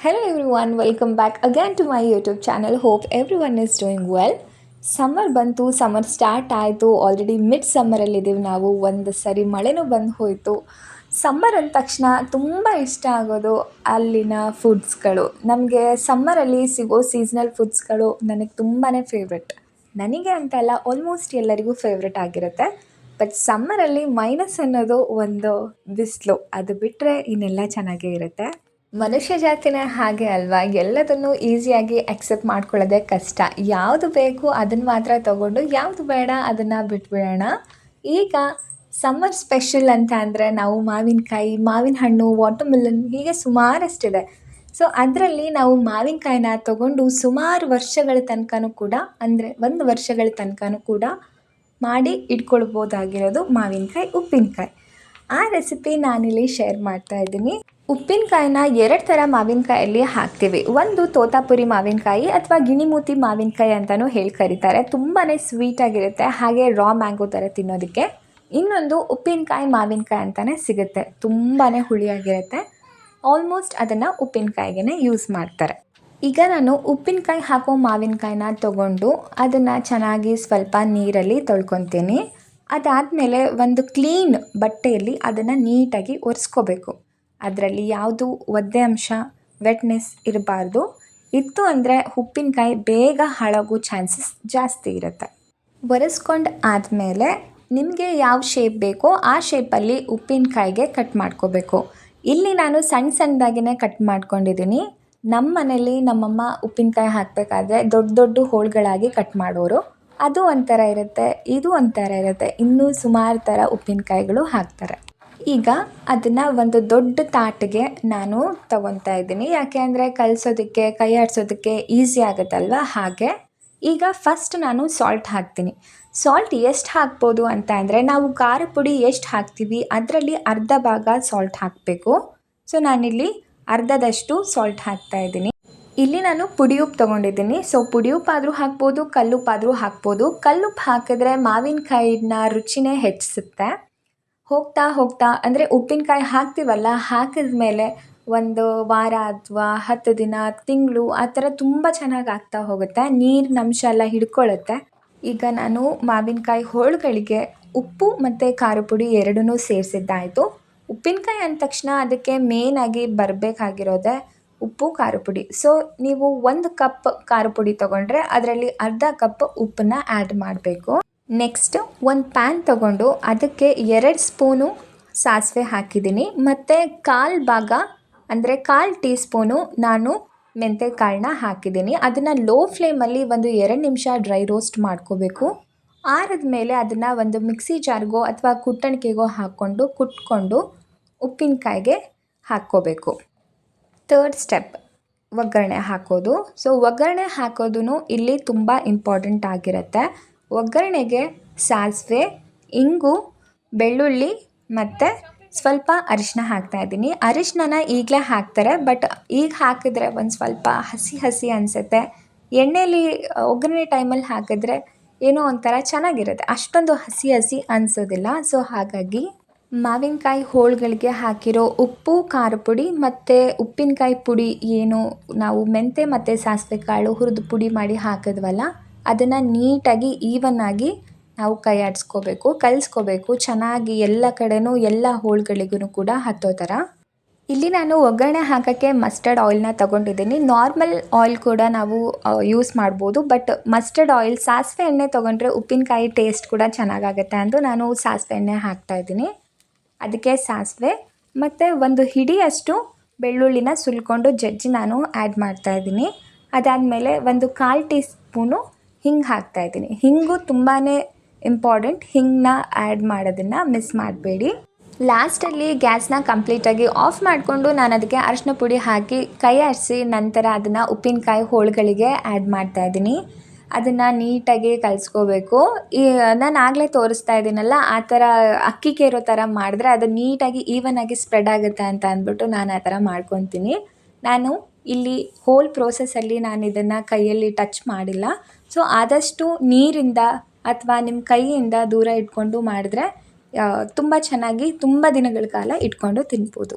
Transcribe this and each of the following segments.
Hello everyone, welcome back again to my YouTube channel. Hope everyone is doing well. Summer ಬಂತು, summer start ಆಯಿತು. Already mid ಸಮ್ಮರಲ್ಲಿದ್ದೀವಿ ನಾವು. ಒಂದು ಸರಿ ಮಳೆನೂ ಬಂದು ಹೋಯಿತು. ಸಮ್ಮರ್ ಅಂದ ತಕ್ಷಣ ತುಂಬ ಇಷ್ಟ ಆಗೋದು ಅಲ್ಲಿನ ಫುಡ್ಸ್ಗಳು. ನಮಗೆ ಸಮ್ಮರಲ್ಲಿ ಸಿಗೋ ಸೀಸ್ನಲ್ ಫುಡ್ಸ್ಗಳು ನನಗೆ ತುಂಬಾ ಫೇವ್ರೆಟ್. ನನಗೆ ಅಂತಲ್ಲ, ಆಲ್ಮೋಸ್ಟ್ ಎಲ್ಲರಿಗೂ ಫೇವ್ರೆಟ್ ಆಗಿರುತ್ತೆ. ಬಟ್ ಸಮ್ಮರಲ್ಲಿ ಮೈನಸ್ ಅನ್ನೋದು ಒಂದು ಬಿಸಿಲು. ಅದು ಬಿಟ್ಟರೆ ಇನ್ನೆಲ್ಲ ಚೆನ್ನಾಗೇ ಇರುತ್ತೆ. ಮನುಷ್ಯ ಜಾತಿನೇ ಹಾಗೆ ಅಲ್ವಾ, ಎಲ್ಲದನ್ನು ಈಸಿಯಾಗಿ ಅಕ್ಸೆಪ್ಟ್ ಮಾಡ್ಕೊಳ್ಳೋದೇ ಕಷ್ಟ. ಯಾವುದು ಬೇಕು ಅದನ್ನು ಮಾತ್ರ ತಗೊಂಡು ಯಾವುದು ಬೇಡ ಅದನ್ನು ಬಿಟ್ಬಿಡೋಣ. ಈಗ ಸಮ್ಮರ್ ಸ್ಪೆಷಲ್ ಅಂತ ಅಂದರೆ ನಾವು ಮಾವಿನಕಾಯಿ, ಮಾವಿನ ಹಣ್ಣು, ವಾಟರ್ಮೆಲನ್ ಹೀಗೆ ಸುಮಾರಷ್ಟಿದೆ. ಸೊ ಅದರಲ್ಲಿ ನಾವು ಮಾವಿನಕಾಯಿನ ತಗೊಂಡು ಸುಮಾರು ವರ್ಷಗಳ ತನಕನೂ ಕೂಡ, ಅಂದರೆ 1 ವರ್ಷಗಳ ತನಕನೂ ಕೂಡ ಮಾಡಿ ಇಟ್ಕೊಳ್ಬೋದಾಗಿರೋದು ಮಾವಿನಕಾಯಿ ಉಪ್ಪಿನಕಾಯಿ. ಆ ರೆಸಿಪಿ ನಾನಿಲ್ಲಿ ಶೇರ್ ಮಾಡ್ತಾ ಇದ್ದೀನಿ. ಉಪ್ಪಿನಕಾಯಿನ 2 ಥರ ಮಾವಿನಕಾಯಲ್ಲಿ ಹಾಕ್ತೀವಿ. ಒಂದು ತೋತಾಪುರಿ ಮಾವಿನಕಾಯಿ ಅಥವಾ ಗಿಣಿಮೂತಿ ಮಾವಿನಕಾಯಿ ಅಂತಲೂ ಹೇಳಿ ಕರೀತಾರೆ. ತುಂಬಾ ಸ್ವೀಟಾಗಿರುತ್ತೆ, ಹಾಗೆ ರಾ ಮ್ಯಾಂಗೋ ಥರ ತಿನ್ನೋದಕ್ಕೆ. ಇನ್ನೊಂದು ಉಪ್ಪಿನಕಾಯಿ ಮಾವಿನಕಾಯಿ ಅಂತಲೇ ಸಿಗುತ್ತೆ, ತುಂಬಾ ಹುಳಿಯಾಗಿರುತ್ತೆ. ಆಲ್ಮೋಸ್ಟ್ ಅದನ್ನು ಉಪ್ಪಿನಕಾಯಿಗೆ ಯೂಸ್ ಮಾಡ್ತಾರೆ. ಈಗ ನಾನು ಉಪ್ಪಿನಕಾಯಿ ಹಾಕೋ ಮಾವಿನಕಾಯಿನ ತೊಗೊಂಡು ಅದನ್ನು ಚೆನ್ನಾಗಿ ಸ್ವಲ್ಪ ನೀರಲ್ಲಿ ತೊಳ್ಕೊತೀನಿ. ಅದಾದಮೇಲೆ ಒಂದು ಕ್ಲೀನ್ ಬಟ್ಟೆಯಲ್ಲಿ ಅದನ್ನು ನೀಟಾಗಿ ಒರೆಸ್ಕೋಬೇಕು. ಅದರಲ್ಲಿ ಯಾವುದು ಒದ್ದೆ ಅಂಶ, ವೆಟ್ನೆಸ್ ಇರಬಾರ್ದು. ಇತ್ತು ಅಂದರೆ ಉಪ್ಪಿನಕಾಯಿ ಬೇಗ ಹಾಳಾಗೋ ಚಾನ್ಸಸ್ ಜಾಸ್ತಿ ಇರುತ್ತೆ. ಒರೆಸ್ಕೊಂಡು ಆದಮೇಲೆ ನಿಮಗೆ ಯಾವ ಶೇಪ್ ಬೇಕೋ ಆ ಶೇಪಲ್ಲಿ ಉಪ್ಪಿನಕಾಯಿಗೆ ಕಟ್ ಮಾಡ್ಕೋಬೇಕು. ಇಲ್ಲಿ ನಾನು ಸಣ್ಣದಾಗಿಯೇ ಕಟ್ ಮಾಡ್ಕೊಂಡಿದ್ದೀನಿ. ನಮ್ಮ ಮನೇಲಿ ನಮ್ಮಮ್ಮ ಉಪ್ಪಿನಕಾಯಿ ಹಾಕಬೇಕಾದ್ರೆ ದೊಡ್ಡ ದೊಡ್ಡ ಹೋಳುಗಳಾಗಿ ಕಟ್ ಮಾಡೋರು. ಅದು ಒಂಥರ ಇರುತ್ತೆ, ಇದು ಒಂಥರ ಇರುತ್ತೆ. ಇನ್ನೂ ಸುಮಾರು ಥರ ಉಪ್ಪಿನಕಾಯಿಗಳು ಹಾಕ್ತಾರೆ. ಈಗ ಅದನ್ನು ಒಂದು ದೊಡ್ಡ ತಾಟಿಗೆ ನಾನು ತಗೊತಾ ಇದ್ದೀನಿ. ಯಾಕೆ ಅಂದರೆ ಕಲಿಸೋದಕ್ಕೆ, ಕೈ ಆಡಿಸೋದಕ್ಕೆ ಈಸಿ ಆಗುತ್ತಲ್ವ, ಹಾಗೆ. ಈಗ ಫಸ್ಟ್ ನಾನು ಸಾಲ್ಟ್ ಹಾಕ್ತೀನಿ. ಸಾಲ್ಟ್ ಎಷ್ಟು ಹಾಕ್ಬೋದು ಅಂತ ಅಂದರೆ, ನಾವು ಖಾರ ಪುಡಿ ಎಷ್ಟು ಹಾಕ್ತೀವಿ ಅದರಲ್ಲಿ ಅರ್ಧ ಭಾಗ ಸಾಲ್ಟ್ ಹಾಕಬೇಕು. ಸೊ ನಾನಿಲ್ಲಿ ಅರ್ಧದಷ್ಟು ಸಾಲ್ಟ್ ಹಾಕ್ತಾಯಿದ್ದೀನಿ. ಇಲ್ಲಿ ನಾನು ಪುಡಿಯುಪ್ಪು ತೊಗೊಂಡಿದ್ದೀನಿ. ಸೊ ಪುಡಿಯುಪ್ಪಾದರೂ ಹಾಕ್ಬೋದು, ಕಲ್ಲುಪ್ಪಾದರೂ ಹಾಕ್ಬೋದು. ಕಲ್ಲುಪ್ಪು ಹಾಕಿದ್ರೆ ಮಾವಿನಕಾಯಿನ ರುಚಿನೇ ಹೆಚ್ಚಿಸುತ್ತೆ. ಹೋಗ್ತಾ ಅಂದರೆ ಉಪ್ಪಿನಕಾಯಿ ಹಾಕ್ತೀವಲ್ಲ, ಹಾಕಿದ ಮೇಲೆ ಒಂದು ವಾರ ಅಥವಾ 10 ದಿನ, ತಿಂಗಳು ಆ ಥರ ತುಂಬ ಚೆನ್ನಾಗಿ ಆಗ್ತಾ ಹೋಗುತ್ತೆ. ನೀರಿನ ಅಂಶ ಎಲ್ಲ ಹಿಡ್ಕೊಳ್ಳುತ್ತೆ. ಈಗ ನಾನು ಮಾವಿನಕಾಯಿ ಹೋಳುಗಳಿಗೆ ಉಪ್ಪು ಮತ್ತು ಖಾರ ಪುಡಿ ಎರಡನ್ನೂ ಸೇರಿಸಿದ್ದಾಯಿತು. ಉಪ್ಪಿನಕಾಯಿ ಅಂದ ತಕ್ಷಣ ಅದಕ್ಕೆ ಮೇನಾಗಿ ಬರಬೇಕಾಗಿರೋದೆ ಉಪ್ಪು, ಖಾರ ಪುಡಿ. ಸೊ ನೀವು 1 ಕಪ್ ಖಾರ ಪುಡಿ ತೊಗೊಂಡ್ರೆ ಅದರಲ್ಲಿ ಅರ್ಧ ಕಪ್ ಉಪ್ಪನ್ನ ಆ್ಯಡ್ ಮಾಡಬೇಕು. ನೆಕ್ಸ್ಟ್ ಒಂದು ಪ್ಯಾನ್ ತೊಗೊಂಡು ಅದಕ್ಕೆ 2 ಸ್ಪೂನು ಸಾಸಿವೆ ಹಾಕಿದ್ದೀನಿ. ಮತ್ತು 1/4 ಭಾಗ ಅಂದರೆ 1/4 ಟೀ ಸ್ಪೂನು ನಾನು ಮೆಂತ್ಯ ಕಾಳನ್ನ ಹಾಕಿದ್ದೀನಿ. ಅದನ್ನು ಲೋ ಫ್ಲೇಮಲ್ಲಿ ಒಂದು 2 ನಿಮಿಷ ಡ್ರೈ ರೋಸ್ಟ್ ಮಾಡ್ಕೋಬೇಕು. ಆರಿದ ಮೇಲೆ ಅದನ್ನು ಒಂದು ಮಿಕ್ಸಿ ಜಾರ್ಗೋ ಅಥವಾ ಕುಟ್ಟಣಿಕೆಗೋ ಹಾಕ್ಕೊಂಡು ಕುಟ್ಕೊಂಡು ಉಪ್ಪಿನಕಾಯಿಗೆ ಹಾಕ್ಕೋಬೇಕು. 3rd ಸ್ಟೆಪ್ ಒಗ್ಗರಣೆ ಹಾಕೋದು. ಸೊ ಒಗ್ಗರಣೆ ಹಾಕೋದು ಇಲ್ಲಿ ತುಂಬ ಇಂಪಾರ್ಟೆಂಟ್ ಆಗಿರುತ್ತೆ. ಒಗ್ಗರಣೆಗೆ ಸಾಸಿವೆ, ಇಂಗು, ಬೆಳ್ಳುಳ್ಳಿ ಮತ್ತು ಸ್ವಲ್ಪ ಅರಿಶಿನ ಹಾಕ್ತಾಯಿದ್ದೀನಿ. ಅರಿಶಿನ ಈಗಲೇ ಹಾಕ್ತಾರೆ, ಬಟ್ ಈಗ ಹಾಕಿದ್ರೆ ಒಂದು ಸ್ವಲ್ಪ ಹಸಿ ಅನಿಸುತ್ತೆ. ಎಣ್ಣೆಯಲ್ಲಿ ಒಗ್ಗರಣೆ ಟೈಮಲ್ಲಿ ಹಾಕಿದ್ರೆ ಏನೋ ಒಂಥರ ಚೆನ್ನಾಗಿರುತ್ತೆ, ಅಷ್ಟೊಂದು ಹಸಿ ಅನಿಸೋದಿಲ್ಲ. ಸೊ ಹಾಗಾಗಿ ಮಾವಿನಕಾಯಿ ಹೋಳುಗಳಿಗೆ ಹಾಕಿರೋ ಉಪ್ಪು, ಖಾರ ಪುಡಿ ಮತ್ತು ಉಪ್ಪಿನಕಾಯಿ ಪುಡಿ ಏನು ನಾವು ಮೆಂತ್ಯ ಮತ್ತು ಸಾಸಿವೆ ಕಾಳು ಹುರಿದು ಪುಡಿ ಮಾಡಿ ಹಾಕಿದ್ವಲ್ಲ, ಅದನ್ನು ನೀಟಾಗಿ ಈವನ್ನಾಗಿ ನಾವು ಕೈ ಆಡಿಸ್ಕೋಬೇಕು, ಕಲಿಸ್ಕೋಬೇಕು ಚೆನ್ನಾಗಿ ಎಲ್ಲ ಕಡೆನೂ, ಎಲ್ಲ ಹೋಳುಗಳಿಗೂ ಕೂಡ ಹತ್ತೋ ಥರ. ಇಲ್ಲಿ ನಾನು ಒಗ್ಗರಣೆ ಹಾಕೋಕ್ಕೆ ಮಸ್ಟರ್ಡ್ ಆಯಿಲ್ನ ತೊಗೊಂಡಿದ್ದೀನಿ. ನಾರ್ಮಲ್ ಆಯಿಲ್ ಕೂಡ ನಾವು ಯೂಸ್ ಮಾಡ್ಬೋದು, ಬಟ್ ಮಸ್ಟರ್ಡ್ ಆಯಿಲ್, ಸಾಸಿವೆ ಎಣ್ಣೆ ತೊಗೊಂಡ್ರೆ ಉಪ್ಪಿನಕಾಯಿ ಟೇಸ್ಟ್ ಕೂಡ ಚೆನ್ನಾಗಾಗುತ್ತೆ ಅಂದು ನಾನು ಸಾಸಿವೆ ಎಣ್ಣೆ ಹಾಕ್ತಾಯಿದ್ದೀನಿ. ಅದಕ್ಕೆ ಸಾಸಿವೆ ಮತ್ತು ಒಂದು ಹಿಡಿಯಷ್ಟು ಬೆಳ್ಳುಳ್ಳಿನ ಸುಲ್ಕೊಂಡು ಜಜ್ಜಿ ನಾನು ಆ್ಯಡ್ ಮಾಡ್ತಾಯಿದ್ದೀನಿ. ಅದಾದಮೇಲೆ ಒಂದು 1/4 ಟೀ ಸ್ಪೂನು ಹಿಂಗೆ ಹಾಕ್ತಾಯಿದ್ದೀನಿ. ಹಿಂಗು ತುಂಬಾ ಇಂಪಾರ್ಟೆಂಟ್. ಹಿಂಗನ್ನ ಆ್ಯಡ್ ಮಾಡೋದನ್ನು ಮಿಸ್ ಮಾಡಬೇಡಿ. ಲಾಸ್ಟಲ್ಲಿ ಗ್ಯಾಸ್ನ ಕಂಪ್ಲೀಟಾಗಿ ಆಫ್ ಮಾಡಿಕೊಂಡು ನಾನು ಅದಕ್ಕೆ ಅರಿಶಿನ ಪುಡಿ ಹಾಕಿ ಕೈ ಆಡಿಸಿ ನಂತರ ಅದನ್ನು ಉಪ್ಪಿನಕಾಯಿ ಹೋಳುಗಳಿಗೆ ಆ್ಯಡ್ ಮಾಡ್ತಾಯಿದ್ದೀನಿ. ಅದನ್ನು ನೀಟಾಗಿ ಕಲಿಸ್ಕೋಬೇಕು. ನಾನು ಆಗಲೇ ತೋರಿಸ್ತಾ ಇದ್ದೀನಲ್ಲ, ಆ ಥರ ಅಕ್ಕಿ ಕೇರೋ ಥರ ಮಾಡಿದ್ರೆ ಅದು ನೀಟಾಗಿ ಈವನಾಗಿ ಸ್ಪ್ರೆಡ್ ಆಗುತ್ತೆ ಅಂತ ಅಂದ್ಬಿಟ್ಟು ನಾನು ಆ ಥರ ಮಾಡ್ಕೊತೀನಿ. ನಾನು ಇಲ್ಲಿ ಹೋಲ್ ಪ್ರೋಸೆಸ್ಸಲ್ಲಿ ನಾನು ಇದನ್ನು ಕೈಯಲ್ಲಿ ಟಚ್ ಮಾಡಿಲ್ಲ. ಸೊ ಆದಷ್ಟು ನೀರಿಂದ ಅಥವಾ ನಿಮ್ಮ ಕೈಯಿಂದ ದೂರ ಇಟ್ಕೊಂಡು ಮಾಡಿದ್ರೆ ತುಂಬ ಚೆನ್ನಾಗಿ ತುಂಬ ದಿನಗಳ ಕಾಲ ಇಟ್ಕೊಂಡು ತಿನ್ಬೋದು.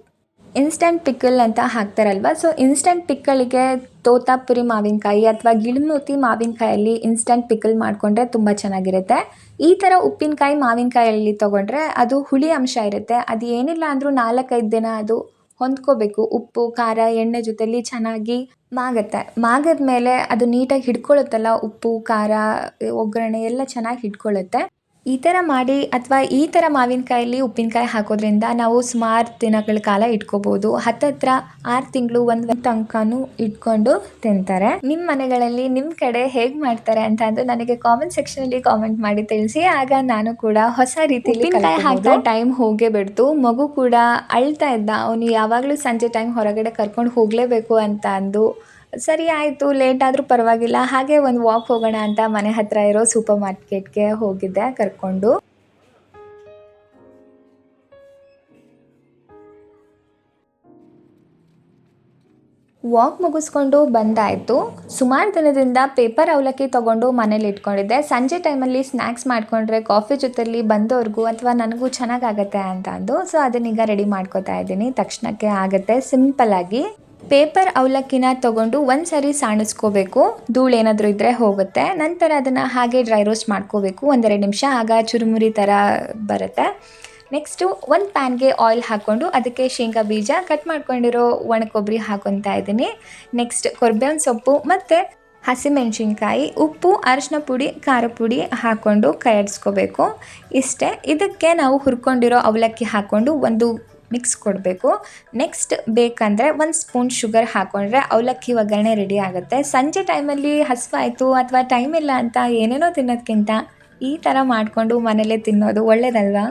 ಇನ್ಸ್ಟಂಟ್ ಪಿಕ್ಕಲ್ ಅಂತ ಹಾಕ್ತಾರಲ್ವ, ಸೊ ಇನ್ಸ್ಟಂಟ್ ಪಿಕ್ಕಲಿಗೆ ತೋತಾಪುರಿ ಮಾವಿನಕಾಯಿ ಅಥವಾ ಗಿಳಿಮೂತಿ ಮಾವಿನಕಾಯಲ್ಲಿ ಇನ್ಸ್ಟಂಟ್ ಪಿಕ್ಕಲ್ ಮಾಡಿಕೊಂಡ್ರೆ ತುಂಬ ಚೆನ್ನಾಗಿರುತ್ತೆ. ಈ ಥರ ಉಪ್ಪಿನಕಾಯಿ ಮಾವಿನಕಾಯಲ್ಲಿ ತೊಗೊಂಡ್ರೆ ಅದು ಹುಳಿ ಅಂಶ ಇರುತ್ತೆ. ಅದು ಏನಿಲ್ಲ ಅಂದರೂ 4-5 ದಿನ ಅದು ಹೊಂದ್ಕೋಬೇಕು. ಉಪ್ಪು ಖಾರ ಎಣ್ಣೆ ಜೊತೆಲಿ ಚೆನ್ನಾಗಿ ಮಾಗುತ್ತೆ. ಮಾಗಿದ್ಮೇಲೆ ಅದು ನೀಟಾಗಿ ಹಿಡ್ಕೊಳ್ಳುತ್ತಲ್ಲ, ಉಪ್ಪು ಖಾರ ಒಗ್ಗರಣೆ ಎಲ್ಲ ಚೆನ್ನಾಗಿ ಹಿಡ್ಕೊಳ್ಳುತ್ತೆ. ಈ ಥರ ಮಾಡಿ ಅಥವಾ ಈ ಥರ ಮಾವಿನಕಾಯಲ್ಲಿ ಉಪ್ಪಿನಕಾಯಿ ಹಾಕೋದ್ರಿಂದ ನಾವು ಸುಮಾರು ದಿನಗಳ ಕಾಲ ಇಟ್ಕೋಬೋದು. ಹತ್ತತ್ರ 6 ತಿಂಗಳು 1 ತನಕನೂ ಇಟ್ಕೊಂಡು ತಿಂತಾರೆ. ನಿಮ್ಮ ಮನೆಗಳಲ್ಲಿ ನಿಮ್ಮ ಕಡೆ ಹೇಗೆ ಮಾಡ್ತಾರೆ ಅಂತ ಅಂದು ನನಗೆ ಕಾಮೆಂಟ್ ಸೆಕ್ಷನಲ್ಲಿ ಕಾಮೆಂಟ್ ಮಾಡಿ ತಿಳಿಸಿ. ಆಗ ನಾನು ಕೂಡ ಹೊಸ ರೀತಿಯಲ್ಲಿ ಉಪ್ಪಿನಕಾಯಿ ಹಾಕ್ತಾ ಟೈಮ್ ಹೋಗೇ ಬಿಡ್ತು. ಮಗು ಕೂಡ ಅಳ್ತಾ ಇದ್ದ. ಅವನು ಯಾವಾಗಲೂ ಸಂಜೆ ಟೈಮ್ ಹೊರಗಡೆ ಕರ್ಕೊಂಡು ಹೋಗಲೇಬೇಕು ಅಂತ ಅಂದು, ಸರಿ ಆಯಿತು ಲೇಟ್ ಆದರೂ ಪರವಾಗಿಲ್ಲ, ಹಾಗೆ ಒಂದು ವಾಕ್ ಹೋಗೋಣ ಅಂತ ಮನೆ ಹತ್ತಿರ ಇರೋ ಸೂಪರ್ ಮಾರ್ಕೆಟ್ಗೆ ಹೋಗಿದ್ದೆ ಕರ್ಕೊಂಡು. ವಾಕ್ ಮುಗಿಸ್ಕೊಂಡು ಬಂದಾಯಿತು. ಸುಮಾರು ದಿನದಿಂದ ಪೇಪರ್ ಅವಲಕ್ಕಿ ತೊಗೊಂಡು ಮನೇಲಿ ಇಟ್ಕೊಂಡಿದ್ದೆ. ಸಂಜೆ ಟೈಮಲ್ಲಿ ಸ್ನ್ಯಾಕ್ಸ್ ಮಾಡಿಕೊಂಡ್ರೆ ಕಾಫಿ ಜೊತೆಲಿ ಬಂದವ್ರಿಗೂ ಅಥವಾ ನನಗೂ ಚೆನ್ನಾಗಾಗತ್ತೆ ಅಂತ ಅಂದು, ಸೊ ಅದನ್ನೀಗ ರೆಡಿ ಮಾಡ್ಕೋತಾ ಇದ್ದೀನಿ. ತಕ್ಷಣಕ್ಕೆ ಆಗುತ್ತೆ ಸಿಂಪಲ್ಲಾಗಿ. ಪೇಪರ್ ಅವಲಕ್ಕಿನ ತೊಗೊಂಡು ಒಂದು ಸರಿ ಸಾಣಿಸ್ಕೋಬೇಕು, ಧೂಳು ಏನಾದರೂ ಇದ್ದರೆ ಹೋಗುತ್ತೆ. ನಂತರ ಅದನ್ನು ಹಾಗೆ ಡ್ರೈ ರೋಸ್ಟ್ ಮಾಡ್ಕೋಬೇಕು 1-2 ನಿಮಿಷ, ಆಗ ಚುರುಮುರಿ ಥರ ಬರುತ್ತೆ. ನೆಕ್ಸ್ಟು ಒಂದು ಪ್ಯಾನ್ಗೆ ಆಯಿಲ್ ಹಾಕ್ಕೊಂಡು ಅದಕ್ಕೆ ಶೇಂಗಾ ಬೀಜ, ಕಟ್ ಮಾಡ್ಕೊಂಡಿರೋ ಒಣ ಕೊಬ್ಬರಿ ಹಾಕೊತಾ ಇದ್ದೀನಿ. ನೆಕ್ಸ್ಟ್ ಕೊರ್ಬೇವಿನ ಸೊಪ್ಪು ಮತ್ತು ಹಸಿಮೆಣಸಿನ್ಕಾಯಿ, ಉಪ್ಪು, ಅರಿಶಿನ ಪುಡಿ, ಖಾರ ಪುಡಿ ಹಾಕ್ಕೊಂಡು ಕೈಯಾಡಿಸ್ಕೋಬೇಕು. ಇಷ್ಟೇ. ಇದಕ್ಕೆ ನಾವು ಹುರ್ಕೊಂಡಿರೋ ಅವಲಕ್ಕಿ ಹಾಕ್ಕೊಂಡು ಒಂದು ಮಿಕ್ಸ್ ಕೊಡಬೇಕು. ನೆಕ್ಸ್ಟ್ ಬೇಕಂದರೆ 1 ಸ್ಪೂನ್ ಶುಗರ್ ಹಾಕ್ಕೊಂಡ್ರೆ ಅವಲಕ್ಕಿ ಒಗ್ಗರಣೆ ರೆಡಿ ಆಗುತ್ತೆ. ಸಂಜೆ ಟೈಮಲ್ಲಿ ಹಸಿವಾಯಿತು ಅಥವಾ ಟೈಮ್ ಇಲ್ಲ ಅಂತ ಏನೇನೋ ತಿನ್ನೋದಕ್ಕಿಂತ ಈ ಥರ ಮಾಡಿಕೊಂಡು ಮನೇಲೇ ತಿನ್ನೋದು ಒಳ್ಳೆಯದಲ್ವಾ?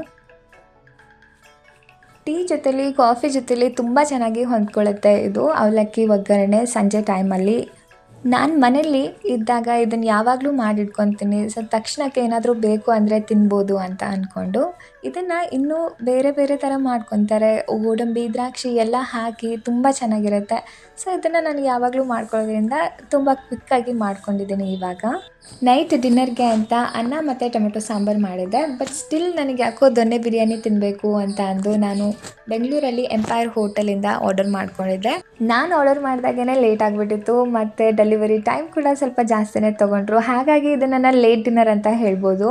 ಟೀ ಜೊತೆಲಿ ಕಾಫಿ ಜೊತೆಲಿ ತುಂಬ ಚೆನ್ನಾಗಿ ಹೊಂದ್ಕೊಳ್ಳುತ್ತೆ ಇದು ಅವಲಕ್ಕಿ ಒಗ್ಗರಣೆ ಸಂಜೆ ಟೈಮಲ್ಲಿ. ನಾನು ಮನೇಲಿ ಇದ್ದಾಗ ಇದನ್ನು ಯಾವಾಗಲೂ ಮಾಡಿಟ್ಕೊತೀನಿ. ಸೊ ತಕ್ಷಣಕ್ಕೆ ಏನಾದರೂ ಬೇಕು ಅಂದರೆ ತಿನ್ಬೋದು ಅಂತ ಅಂದ್ಕೊಂಡು. ಇದನ್ನು ಇನ್ನೂ ಬೇರೆ ಬೇರೆ ಥರ ಮಾಡ್ಕೊತಾರೆ. ಗೋಡಂಬಿ, ದ್ರಾಕ್ಷಿ ಎಲ್ಲ ಹಾಕಿ ತುಂಬ ಚೆನ್ನಾಗಿರುತ್ತೆ. ಸೊ ಇದನ್ನು ನಾನು ಯಾವಾಗಲೂ ಮಾಡ್ಕೊಳ್ಳೋದ್ರಿಂದ ತುಂಬ ಕ್ವಿಕ್ಕಾಗಿ ಮಾಡ್ಕೊಂಡಿದ್ದೀನಿ ಇವಾಗ. ನೈಟ್ ಡಿನ್ನರ್ಗೆ ಅಂತ ಅನ್ನ ಮತ್ತು ಟೊಮೆಟೊ ಸಾಂಬಾರು ಮಾಡಿದ್ದೆ. ಬಟ್ ಸ್ಟಿಲ್ ನನಗೆ ಯಾಕೋ ದೊನ್ನೆ ಬಿರಿಯಾನಿ ತಿನ್ನಬೇಕು ಅಂತ ಅಂದು ನಾನು ಬೆಂಗಳೂರಲ್ಲಿ ಎಂಪೈರ್ ಹೋಟೆಲಿಂದ ಆರ್ಡರ್ ಮಾಡ್ಕೊಂಡಿದ್ದೆ. ನಾನು ಆರ್ಡರ್ ಮಾಡಿದಾಗೇ ಲೇಟ್ ಆಗಿಬಿಟ್ಟಿತ್ತು ಮತ್ತು ಡೆಲಿವರಿ ಟೈಮ್ ಕೂಡ ಸ್ವಲ್ಪ ಜಾಸ್ತಿನೇ ತೊಗೊಂಡ್ರು. ಹಾಗಾಗಿ ಇದನ್ನು ನಾನು ಲೇಟ್ ಡಿನ್ನರ್ ಅಂತ ಹೇಳ್ಬೋದು.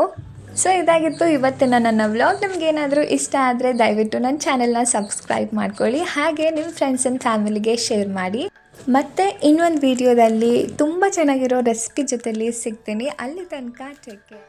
ಸೊ ಇದಾಗಿತ್ತು ಇವತ್ತಿನ ನನ್ನ ವ್ಲಾಗ್. ನಿಮಗೇನಾದರೂ ಇಷ್ಟ ಆದರೆ ದಯವಿಟ್ಟು ನನ್ನ ಚಾನೆಲ್ನ ಸಬ್ಸ್ಕ್ರೈಬ್ ಮಾಡ್ಕೊಳ್ಳಿ. ಹಾಗೆ ನಿಮ್ಮ ಫ್ರೆಂಡ್ಸ್ ಆ್ಯಂಡ್ ಫ್ಯಾಮಿಲಿಗೆ ಶೇರ್ ಮಾಡಿ. ಮತ್ತು ಇನ್ನೊಂದು ವೀಡಿಯೋದಲ್ಲಿ ತುಂಬ ಚೆನ್ನಾಗಿರೋ ರೆಸಿಪಿ ಜೊತೆಲಿ ಸಿಗ್ತೀನಿ. ಅಲ್ಲಿ ತನಕ ಟೇಕ್ ಕೇರ್.